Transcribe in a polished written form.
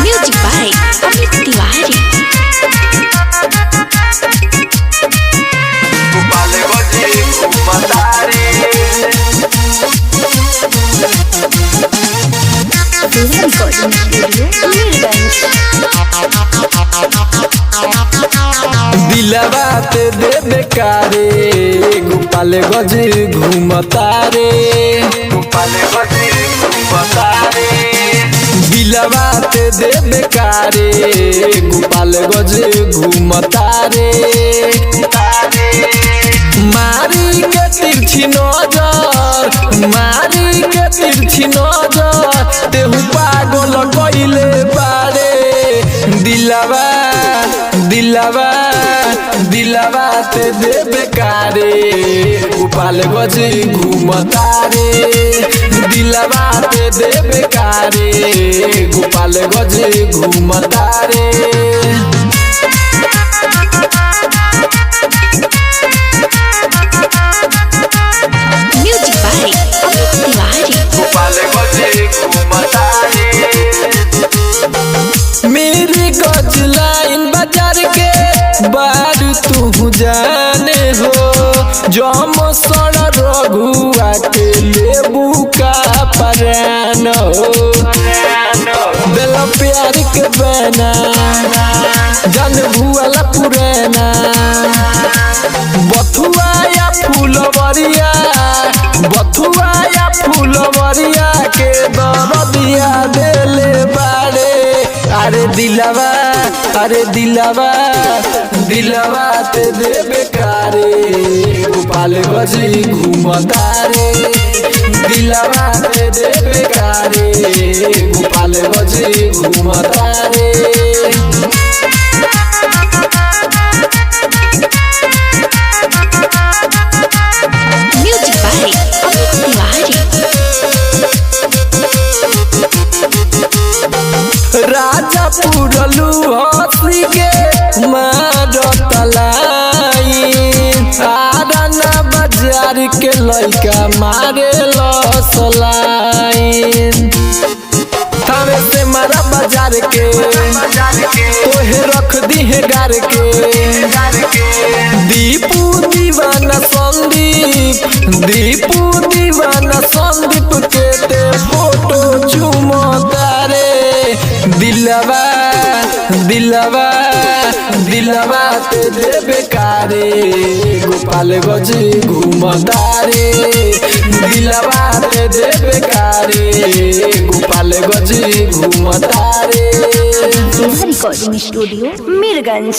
Music by Amit Tiwari. दिलवा ते दे बेकारे गोपाल गज घूमता रे दिलवा ते दे बेकारे गोपाल गज घूमता रे मारी के तिरछी नजर मारी के तिरछी नजर तेहू पागल कइले बारे दिलवा दिलवा दिलवा ते दे बेकारे गोपाल गज घूमता रे दिलवा ते दे बेकारे गोपाल गज घूमता रे Music by Amit Tiwari. मेरी गज लाइन बाजार के बार तू जाने हो जम सड़ रघुआ के लेबू का परान हो दिल प्यार के बना जन भुआला पुराना बथुआ या फूलवरिया बथुआ या फूलवरिया के दरदिया देले बारे अरे दिलवा दिलवा ते दे बेकारे गोपाल गज घूमता रे दिलवा ते दे बेकारे गोपाल गज घूमता रे Music by Amit Tiwari. राजा पुरलू हंसी के मारतलाई आराना बाजार के लइका मारे लसलाइन थावे से मारा बाजार के तोहे रख दी है गार के दीपू दीवाना संदीप के ते फोटो चुमता रे दिलवा दिलवा दिलवा ते दे बेकारे गोपाल गज घूमता रे दिलवा ते दे बेकारे गोपाल गज घूमता रे रिकॉर्डिंग स्टूडियो मीरगंज।